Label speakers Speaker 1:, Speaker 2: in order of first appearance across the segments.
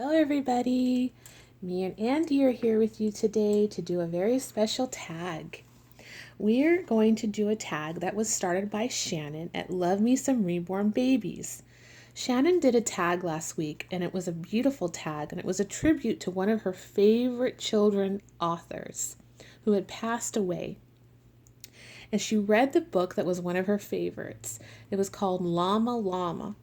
Speaker 1: Hello everybody! Me and Andy are here with you today to do a very special tag. We're going to do a tag that was started by Shannon at Love Me Some Reborn Babies. Shannon did a tag last week and it was a beautiful tag, and it was a tribute to one of her favorite children authors who had passed away. And she read the book that was one of her favorites. It was called Llama Llama.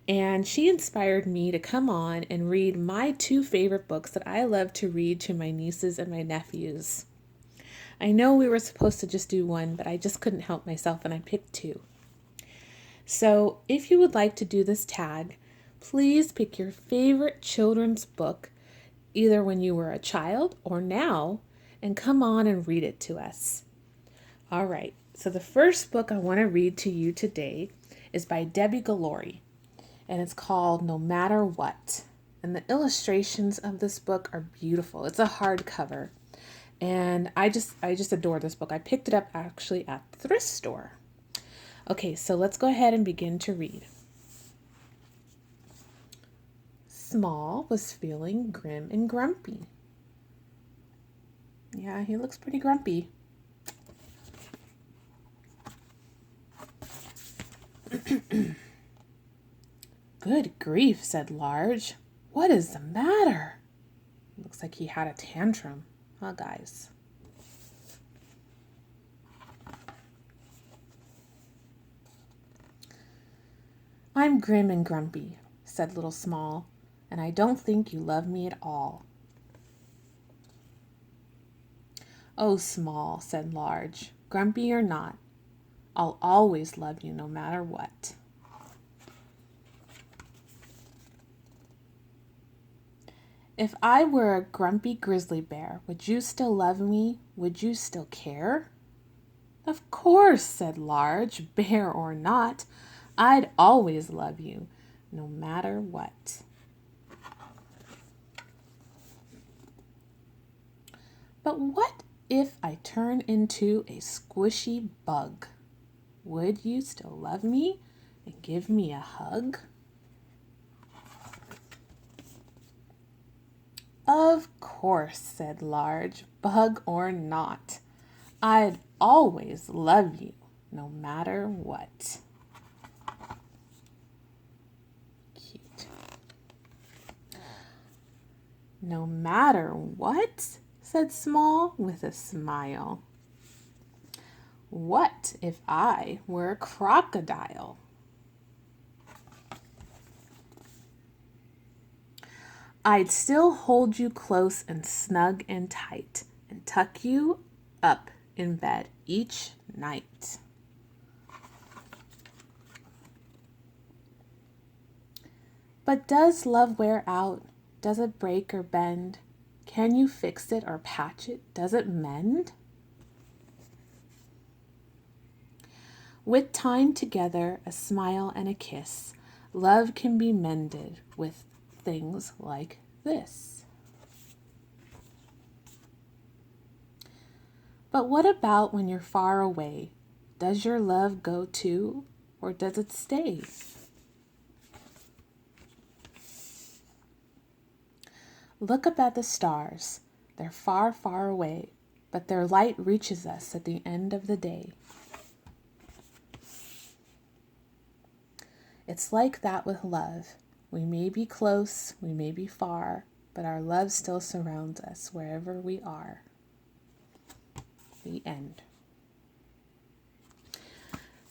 Speaker 1: And she inspired me to come on and read my two favorite books that I love to read to my nieces and my nephews. I know we were supposed to just do one, but I just couldn't help myself and I picked two. So if you would like to do this tag, please pick your favorite children's book, either when you were a child or now, and come on and read it to us. All right, so the first book I want to read to you today is by Debbie Galori, and it's called No Matter What. And the illustrations of this book are beautiful. It's a hardcover, and I just adore this book. I picked it up actually at the thrift store. Okay, so let's go ahead and begin to read. Small was feeling grim and grumpy. Yeah, he looks pretty grumpy. Good grief, said Large. What is the matter? Looks like he had a tantrum, huh, guys? I'm grim and grumpy, said Little Small, and I don't think you love me at all. Oh, Small, said Large, grumpy or not, I'll always love you no matter what. If I were a grumpy grizzly bear, would you still love me? Would you still care? Of course, said Large, bear or not, I'd always love you, no matter what. But what if I turn into a squishy bug? Would you still love me and give me a hug? Of course, said Large, bug or not, I'd always love you, no matter what. Cute. No matter what, said Small with a smile. What if I were a crocodile? I'd still hold you close and snug and tight and tuck you up in bed each night. But does love wear out? Does it break or bend? Can you fix it or patch it? Does it mend? With time together, a smile and a kiss, love can be mended with things like this. But what about when you're far away? Does your love go too, or does it stay? Look up at the stars. They're far, far away, but their light reaches us at the end of the day. It's like that with love. We may be close, we may be far, but our love still surrounds us wherever we are. The end.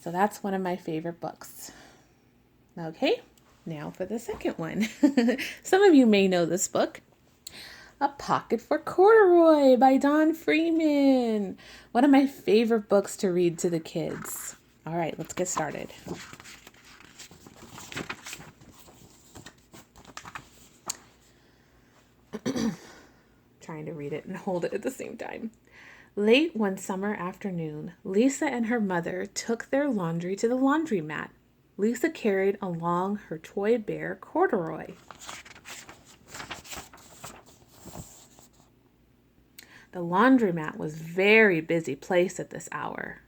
Speaker 1: So that's one of my favorite books. Okay, now for the second one. Some of you may know this book. A Pocket for Corduroy by Don Freeman. One of my favorite books to read to the kids. All right, let's get started. Trying to read it and hold it at the same time. Late one summer afternoon, Lisa and her mother took their laundry to the laundromat. Lisa carried along her toy bear, Corduroy. The laundromat was a very busy place at this hour.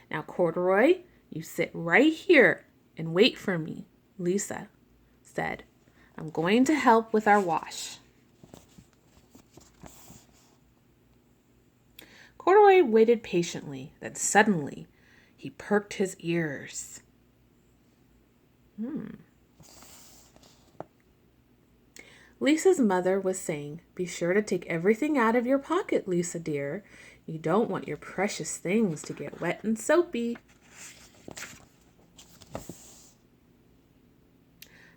Speaker 1: Now, Corduroy, you sit right here and wait for me, Lisa said, "I'm going to help with our wash." Corduroy waited patiently, then suddenly he perked his ears. Lisa's mother was saying, "Be sure to take everything out of your pocket, Lisa dear. You don't want your precious things to get wet and soapy."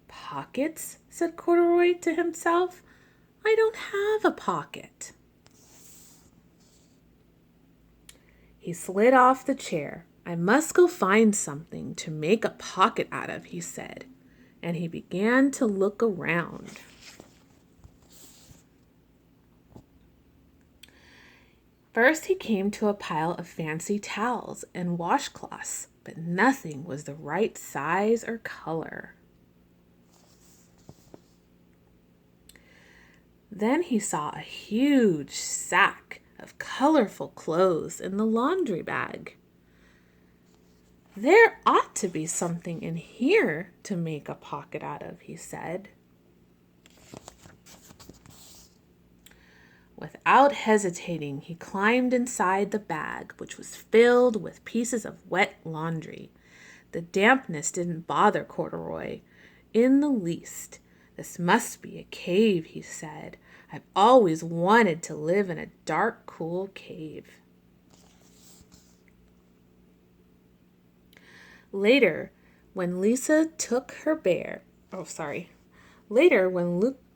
Speaker 1: "Pockets?" said Corduroy to himself. "I don't have a pocket." He slid off the chair. "I must go find something to make a pocket out of," he said, and he began to look around. First, he came to a pile of fancy towels and washcloths, but nothing was the right size or color. Then he saw a huge sack of colorful clothes in the laundry bag. "There ought to be something in here to make a pocket out of," he said. Without hesitating, he climbed inside the bag, which was filled with pieces of wet laundry. The dampness didn't bother Corduroy in the least. "This must be a cave," he said. "I've always wanted to live in a dark, cool cave." Later, when Lisa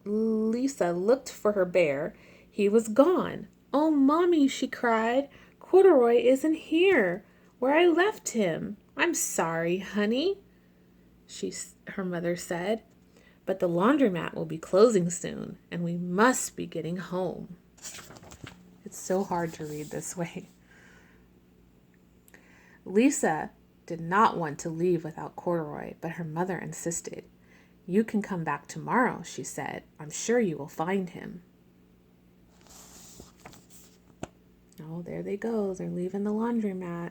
Speaker 1: Lisa looked for her bear, he was gone. "Oh, Mommy," she cried, "Corduroy isn't here where I left him. I'm sorry, honey," her mother said, "but the laundromat will be closing soon, and we must be getting home." It's so hard to read this way. Lisa did not want to leave without Corduroy, but her mother insisted. "You can come back tomorrow," she said. "I'm sure you will find him." Oh, there they go. They're leaving the laundromat.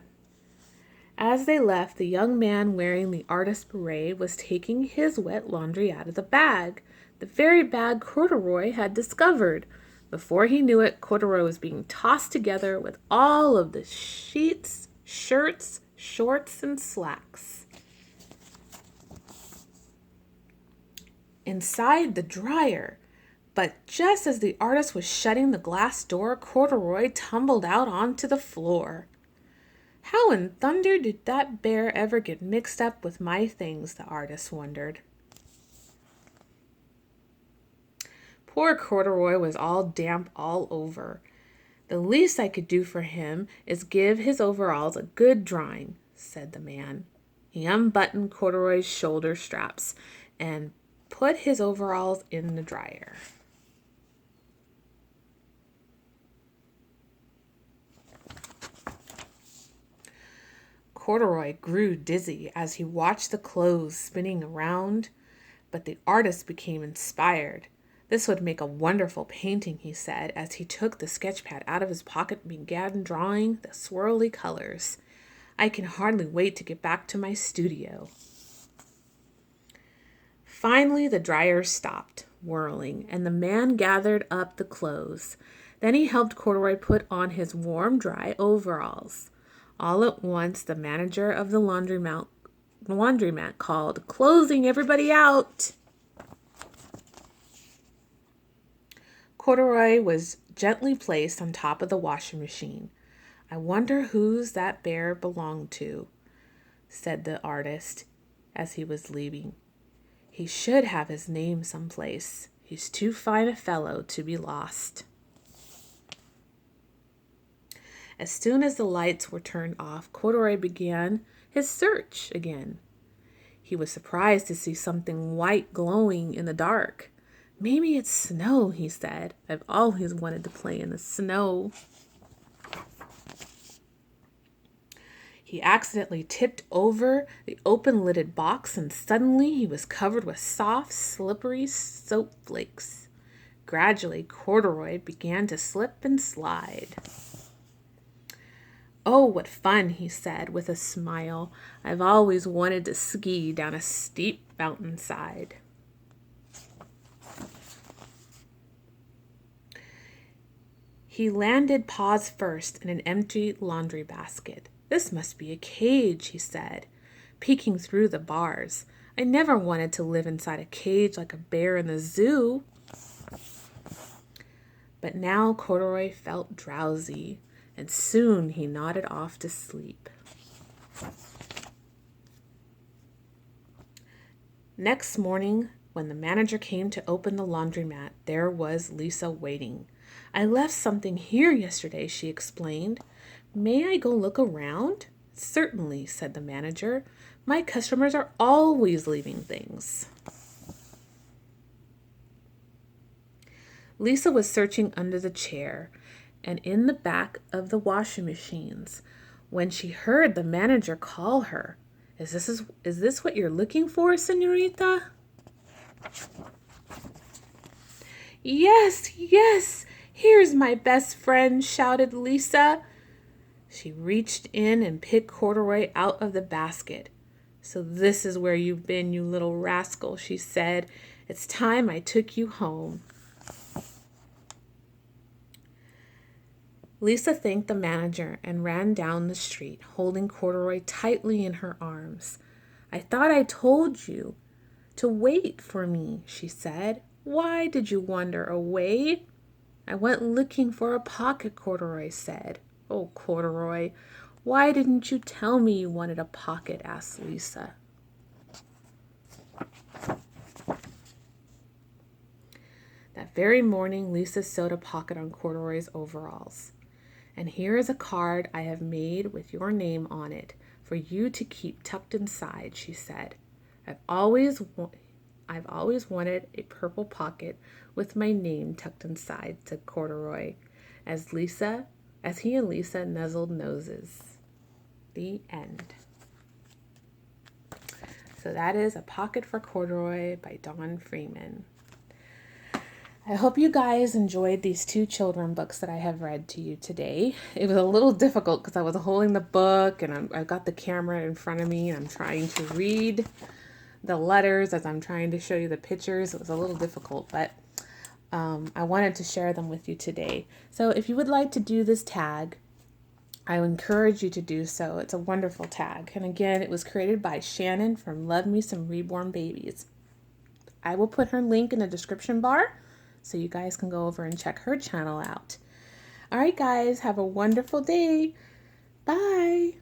Speaker 1: As they left, the young man wearing the artist beret was taking his wet laundry out of the bag, the very bag Corduroy had discovered. Before he knew it, Corduroy was being tossed together with all of the sheets, shirts, shorts, and slacks inside the dryer. But just as the artist was shutting the glass door, Corduroy tumbled out onto the floor. "How in thunder did that bear ever get mixed up with my things?" the artist wondered. Poor Corduroy was all damp all over. "The least I could do for him is give his overalls a good drying," said the man. He unbuttoned Corduroy's shoulder straps and put his overalls in the dryer. Corduroy grew dizzy as he watched the clothes spinning around, but the artist became inspired. "This would make a wonderful painting," he said, as he took the sketch pad out of his pocket and began drawing the swirly colors. "I can hardly wait to get back to my studio." Finally, the dryer stopped whirling, and the man gathered up the clothes. Then he helped Corduroy put on his warm, dry overalls. All at once, the manager of the laundromat called, "Closing everybody out!" Corduroy was gently placed on top of the washing machine. "I wonder whose that bear belonged to," said the artist as he was leaving. "He should have his name someplace. He's too fine a fellow to be lost." As soon as the lights were turned off, Corduroy began his search again. He was surprised to see something white glowing in the dark. "Maybe it's snow," he said. "I've always wanted to play in the snow." He accidentally tipped over the open-lidded box, and suddenly he was covered with soft, slippery soap flakes. Gradually, Corduroy began to slip and slide. "Oh, what fun," he said with a smile. "I've always wanted to ski down a steep mountainside." He landed paws first in an empty laundry basket. "This must be a cage," he said, peeking through the bars. "I never wanted to live inside a cage like a bear in the zoo." But now Corduroy felt drowsy, and soon he nodded off to sleep. Next morning, when the manager came to open the laundromat, there was Lisa waiting. "I left something here yesterday," she explained. "May I go look around?" "Certainly," said the manager. "My customers are always leaving things." Lisa was searching under the chair and in the back of the washing machines when she heard the manager call her. Is this what you're looking for, señorita?" "Yes, yes, here's my best friend," shouted Lisa. She reached in and picked Corduroy out of the basket. "So this is where you've been, you little rascal," she said. "It's time I took you home." Lisa thanked the manager and ran down the street, holding Corduroy tightly in her arms. "I thought I told you to wait for me," she said. "Why did you wander away?" "I went looking for a pocket," Corduroy said. "Oh, Corduroy, why didn't you tell me you wanted a pocket?" asked Lisa. That very morning, Lisa sewed a pocket on Corduroy's overalls. "And here is a card I have made with your name on it for you to keep tucked inside," she said. I've always wanted a purple pocket with my name tucked inside," said Corduroy, as he and Lisa nuzzled noses. The end. So that is A Pocket for Corduroy by Dawn Freeman. I hope you guys enjoyed these 2 children books that I have read to you today. It was a little difficult because I was holding the book and I've got the camera in front of me and I'm trying to read the letters as I'm trying to show you the pictures. It was a little difficult, but I wanted to share them with you today. So if you would like to do this tag, I would encourage you to do so. It's a wonderful tag. And again, it was created by Shannon from Love Me Some Reborn Babies. I will put her link in the description bar so you guys can go over and check her channel out. All right, guys, have a wonderful day. Bye.